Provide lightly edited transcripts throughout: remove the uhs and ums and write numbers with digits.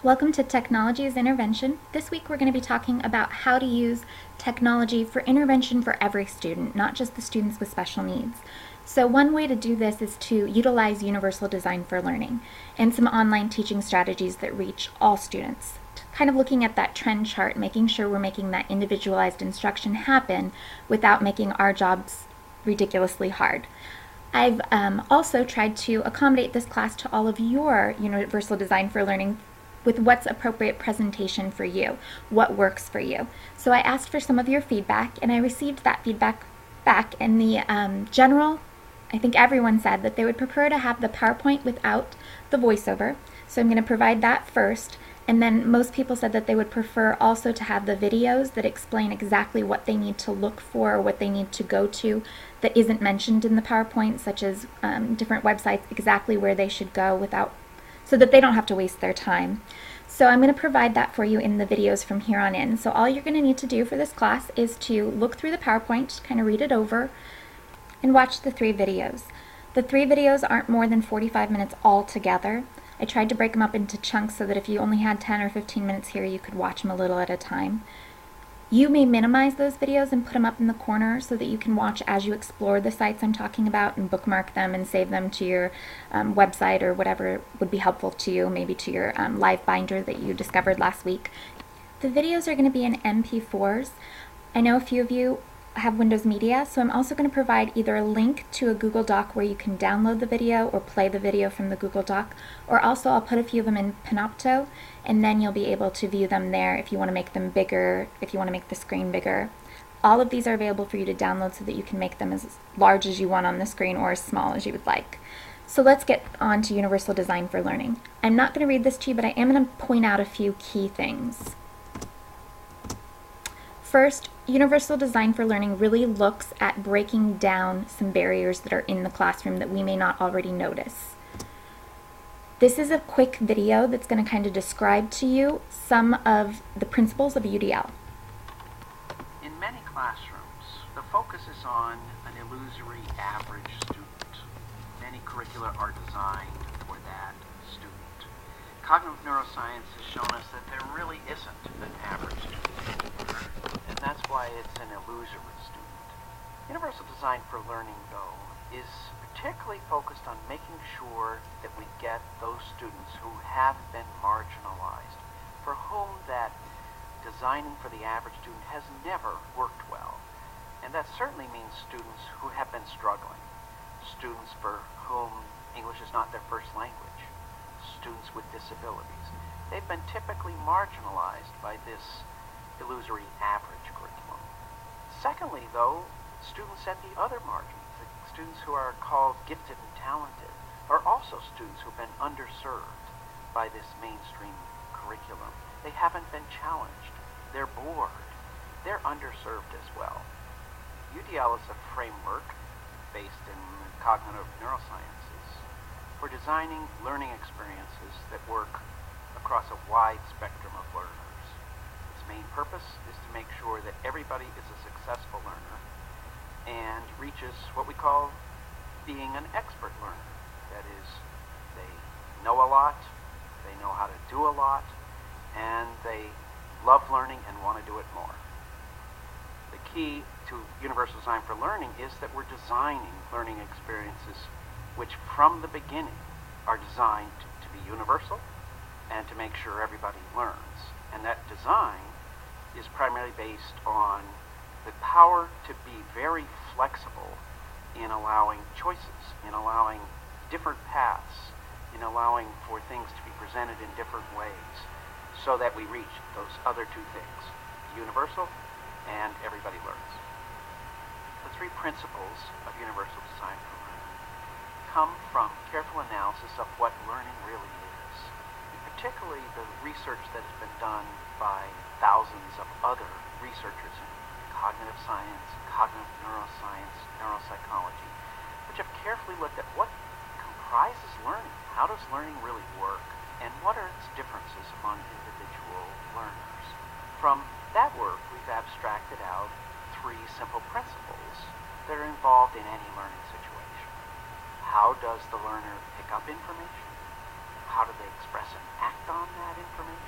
Welcome to Technology's Intervention. This week we're going to be talking about how to use technology for intervention for every student, not just the students with special needs. So one way to do this is to utilize Universal Design for Learning and some online teaching strategies that reach all students. Kind of looking at that trend chart, making sure we're making that individualized instruction happen without making our jobs ridiculously hard. I've also tried to accommodate this class to all of your Universal Design for Learning with what's appropriate presentation for you, what works for you. So I asked for some of your feedback, and I received that feedback back. In the general, I think everyone said that they would prefer to have the PowerPoint without the voiceover. So I'm going to provide that first. And then most people said that they would prefer also to have the videos that explain exactly what they need to look for, or what they need to go to that isn't mentioned in the PowerPoint, such as different websites, exactly where they should go so that they don't have to waste their time. So I'm going to provide that for you in the videos from here on in. So all you're going to need to do for this class is to look through the PowerPoint, kind of read it over, and watch the 3 videos. The 3 videos aren't more than 45 minutes all together. I tried to break them up into chunks so that if you only had 10 or 15 minutes here, you could watch them a little at a time. You may minimize those videos and put them up in the corner so that you can watch as you explore the sites I'm talking about and bookmark them and save them to your website or whatever would be helpful to you, maybe to your live binder that you discovered last week. The videos are going to be in MP4s. I know a few of you have Windows Media, so I'm also going to provide either a link to a Google Doc where you can download the video or play the video from the Google Doc, or also I'll put a few of them in Panopto, and then you'll be able to view them there if you want to make them bigger, if you want to make the screen bigger. All of these are available for you to download so that you can make them as large as you want on the screen or as small as you would like. So let's get on to Universal Design for Learning. I'm not going to read this to you, but I am going to point out a few key things. First, Universal Design for Learning really looks at breaking down some barriers that are in the classroom that we may not already notice. This is a quick video that's going to kind of describe to you some of the principles of UDL. In many classrooms, the focus is on an illusory average student. Many curricula are designed for that student. Cognitive neuroscience has shown us that there really isn't an average student, and that's why it's an illusory student. Universal Design for Learning, though, is particularly focused on making sure that we get those students who have been marginalized, for whom that designing for the average student has never worked well. And that certainly means students who have been struggling, students for whom English is not their first language, students with disabilities. They've been typically marginalized by this illusory average curriculum. Secondly, though, students at the other margins, the students who are called gifted and talented, are also students who've been underserved by this mainstream curriculum. They haven't been challenged. They're bored. They're underserved as well. UDL is a framework based in cognitive neurosciences for designing learning experiences that work across a wide spectrum of learners. Its main purpose is to make sure that everybody is a successful learner and reaches what we call being an expert learner. That is, they know a lot, they know how to do a lot, and they love learning and want to do it more. The key to Universal Design for Learning is that we're designing learning experiences which from the beginning are designed to be universal and to make sure everybody learns. And that design is primarily based on the power to be very flexible in allowing choices, in allowing different paths, in allowing for things to be presented in different ways so that we reach those other two things, universal and everybody learns. The 3 principles of Universal Design for Learning come from careful analysis of what learning really is, and particularly the research that has been done by thousands of other researchers in cognitive science, cognitive neuroscience, neuropsychology, which have carefully looked at what comprises learning, how does learning really work, and what are its differences among individual learners. From that work, we've abstracted out 3 simple principles that are involved in any learning situation. How does the learner pick up information? How do they express and act on that information?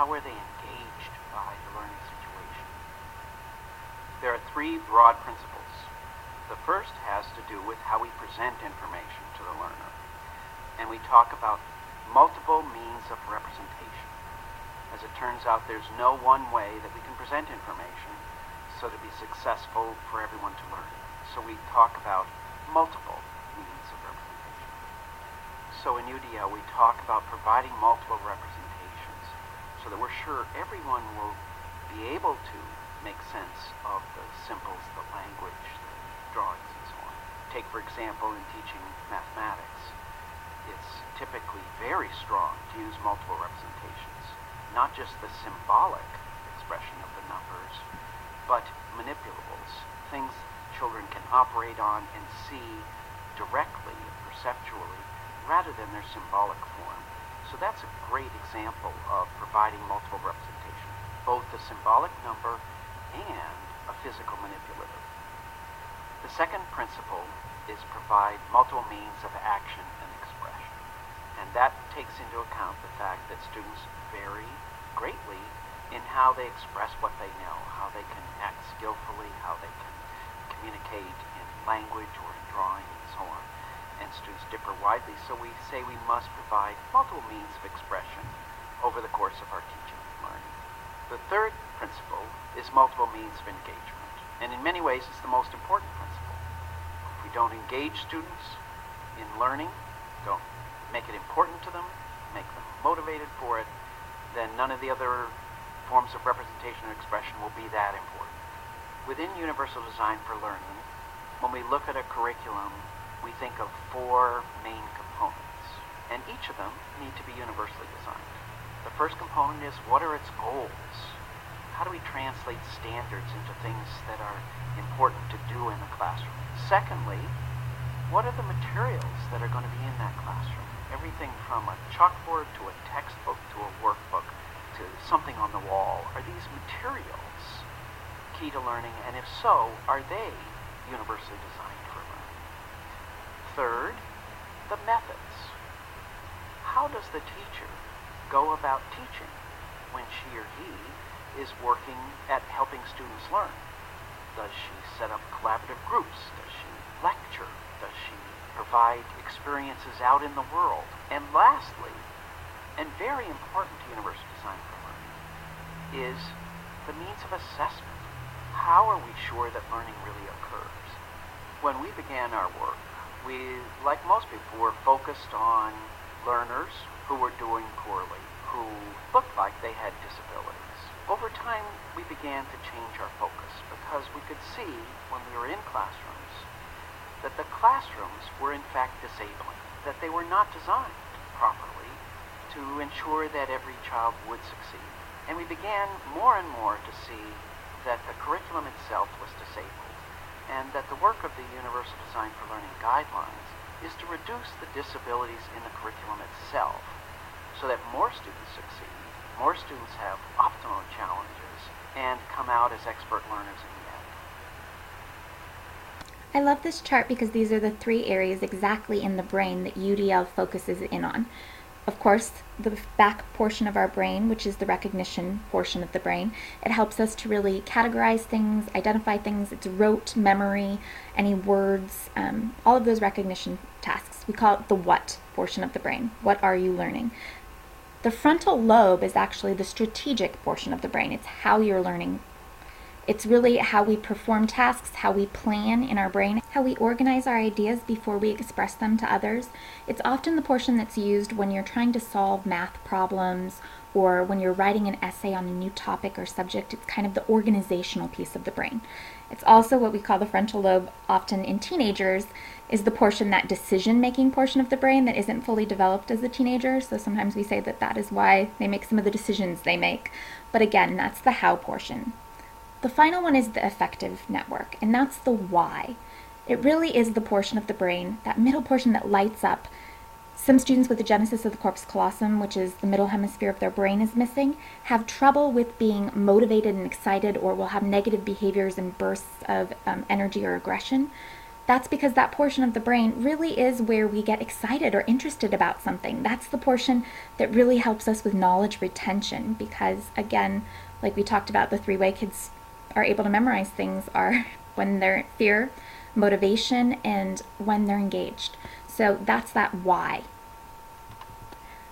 how are they engaged by the learning situation? There are three broad principles. The first has to do with how we present information to the learner. And we talk about multiple means of representation. As it turns out, there's no one way that we can present information so to be successful for everyone to learn. So we talk about multiple means of representation. So in UDL, we talk about providing multiple representations so that we're sure everyone will be able to make sense of the symbols, the language, the drawings, and so on. Take, for example, in teaching mathematics, it's typically very strong to use multiple representations, not just the symbolic expression of the numbers, but manipulables, things children can operate on and see directly, perceptually, rather than their symbolic form. So that's a great example of providing multiple representation, both a symbolic number and a physical manipulative. The second principle is provide multiple means of action and expression. And that takes into account the fact that students vary greatly in how they express what they know, how they can act skillfully, how they can communicate in language or in drawing and so on. And students differ widely, so we say we must provide multiple means of expression over the course of our teaching and learning. The third principle is multiple means of engagement. And in many ways, it's the most important principle. If we don't engage students in learning, don't make it important to them, make them motivated for it, then none of the other forms of representation and expression will be that important. Within Universal Design for Learning, when we look at a curriculum, we think of four main components, and each of them need to be universally designed. The first component is, what are its goals? How do we translate standards into things that are important to do in the classroom? Secondly, what are the materials that are going to be in that classroom? Everything from a chalkboard to a textbook to a workbook to something on the wall. Are these materials key to learning? And if so, are they universally designed for learning? Third, the methods. How does the teacher go about teaching when she or he is working at helping students learn? Does she set up collaborative groups? Does she lecture? Does she provide experiences out in the world? And lastly, and very important to Universal Design for Learning, is the means of assessment. How are we sure that learning really occurs? When we began our work, we, like most people, were focused on learners who were doing poorly, who looked like they had disabilities. Over time, we began to change our focus because we could see when we were in classrooms that the classrooms were in fact disabling, that they were not designed properly to ensure that every child would succeed. And we began more and more to see that the curriculum itself was disabled, and that the work of the Universal Design for Learning guidelines is to reduce the disabilities in the curriculum itself so that more students succeed, more students have optimum challenges, and come out as expert learners in the end. I love this chart because these are the three areas exactly in the brain that UDL focuses in on. Of course, the back portion of our brain, which is the recognition portion of the brain, it helps us to really categorize things, identify things. It's rote memory, any words, all of those recognition tasks. We call it the what portion of the brain. What are you learning? The frontal lobe is actually the strategic portion of the brain. It's how you're learning. It's really how we perform tasks, how we plan in our brain, how we organize our ideas before we express them to others. It's often the portion that's used when you're trying to solve math problems or when you're writing an essay on a new topic or subject. It's kind of the organizational piece of the brain. It's also what we call the frontal lobe, often in teenagers, is the portion, that decision-making portion of the brain that isn't fully developed as a teenager. So sometimes we say that that is why they make some of the decisions they make. But again, that's the how portion. The final one is the affective network, and that's the why. It really is the portion of the brain, that middle portion that lights up. Some students with the genesis of the corpus callosum, which is the middle hemisphere of their brain, is missing, have trouble with being motivated and excited, or will have negative behaviors and bursts of energy or aggression. That's because that portion of the brain really is where we get excited or interested about something. That's the portion that really helps us with knowledge retention because, again, like we talked about, the 3 way kids are able to memorize things are when they're fear, motivation, and when they're engaged. So that's that why.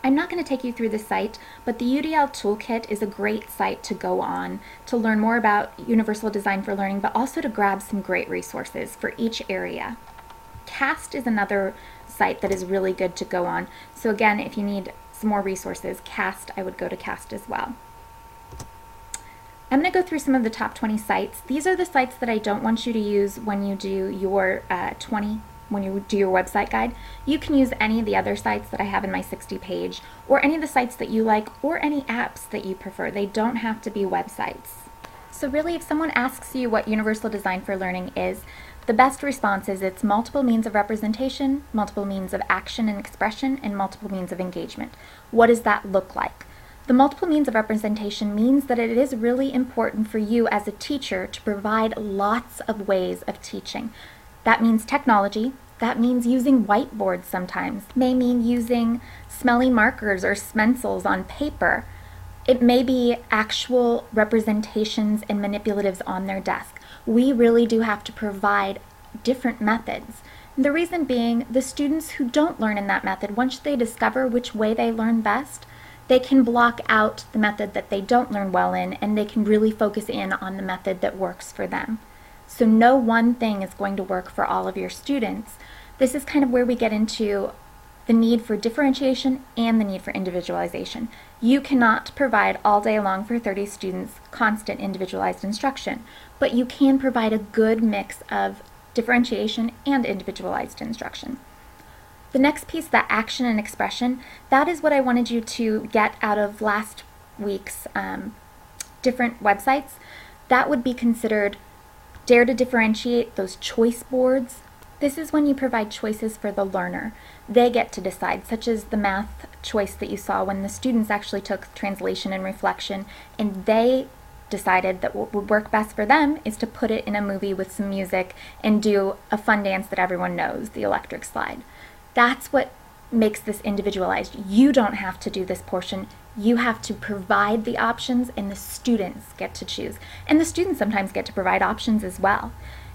I'm not going to take you through the site, but the UDL Toolkit is a great site to go on to learn more about Universal Design for Learning, but also to grab some great resources for each area. CAST is another site that is really good to go on. So again, if you need some more resources, CAST, I would go to CAST as well. I'm going to go through some of the top 20 sites. These are the sites that I don't want you to use when you do your when you do your website guide. You can use any of the other sites that I have in my 60-page, or any of the sites that you like, or any apps that you prefer. They don't have to be websites. So really, if someone asks you what Universal Design for Learning is, the best response is it's multiple means of representation, multiple means of action and expression, and multiple means of engagement. What does that look like? The multiple means of representation means that it is really important for you as a teacher to provide lots of ways of teaching. That means technology. That means using whiteboards sometimes. It may mean using smelly markers or stencils on paper. It may be actual representations and manipulatives on their desk. We really do have to provide different methods. And the reason being, the students who don't learn in that method, once they discover which way they learn best, they can block out the method that they don't learn well in, and they can really focus in on the method that works for them. So no one thing is going to work for all of your students. This is kind of where we get into the need for differentiation and the need for individualization. You cannot provide all day long for 30 students constant individualized instruction, but you can provide a good mix of differentiation and individualized instruction. The next piece, that action and expression, that is what I wanted you to get out of last week's different websites. That would be considered Dare to Differentiate, those choice boards. This is when you provide choices for the learner. They get to decide, such as the math choice that you saw when the students actually took translation and reflection, and they decided that what would work best for them is to put it in a movie with some music and do a fun dance that everyone knows, the electric slide. That's what makes this individualized. You don't have to do this portion. You have to provide the options, and the students get to choose. And the students sometimes get to provide options as well.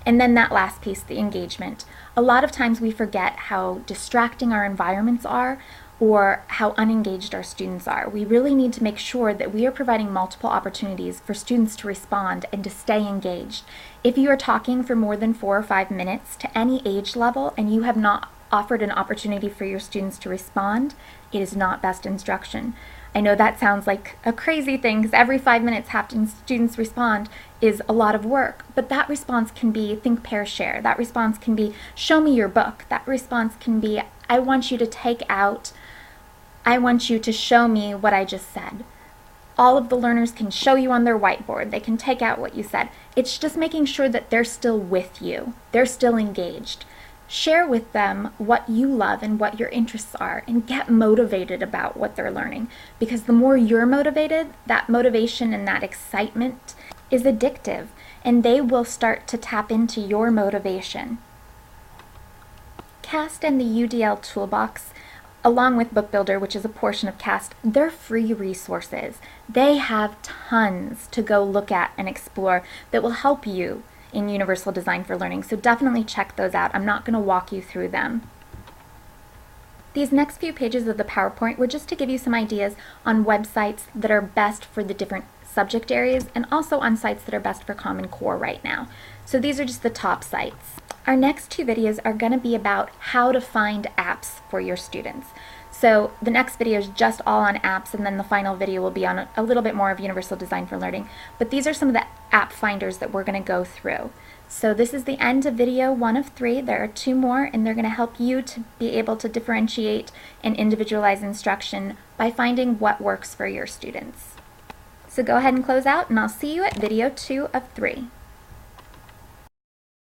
And then that last piece, the engagement. A lot of times we forget how distracting our environments are, or how unengaged our students are. We really need to make sure that we are providing multiple opportunities for students to respond and to stay engaged. If you are talking for more than 4 or 5 minutes to any age level and you have not offered an opportunity for your students to respond, it is not best instruction. I know that sounds like a crazy thing, because every 5 minutes having students respond is a lot of work, but that response can be think, pair, share. That response can be show me your book. That response can be I want you to show me what I just said. All of the learners can show you on their whiteboard. They can take out what you said. It's just making sure that they're still with you. They're still engaged. Share with them what you love and what your interests are, and get motivated about what they're learning. Because the more you're motivated, that motivation and that excitement is addictive, and they will start to tap into your motivation. CAST and the UDL Toolbox, along with Book Builder, which is a portion of CAST, they're free resources. They have tons to go look at and explore that will help you in Universal Design for Learning, so definitely check those out. I'm not going to walk you through them. These next few pages of the PowerPoint were just to give you some ideas on websites that are best for the different subject areas, and also on sites that are best for Common Core right now. So these are just the top sites. Our next 2 videos are going to be about how to find apps for your students. So the next video is just all on apps, and then the final video will be on a little bit more of Universal Design for Learning. But these are some of the app finders that we're going to go through. So this is the end of video 1 of 3. There are 2 more, and they're going to help you to be able to differentiate and individualize instruction by finding what works for your students. So go ahead and close out, and I'll see you at video 2 of 3.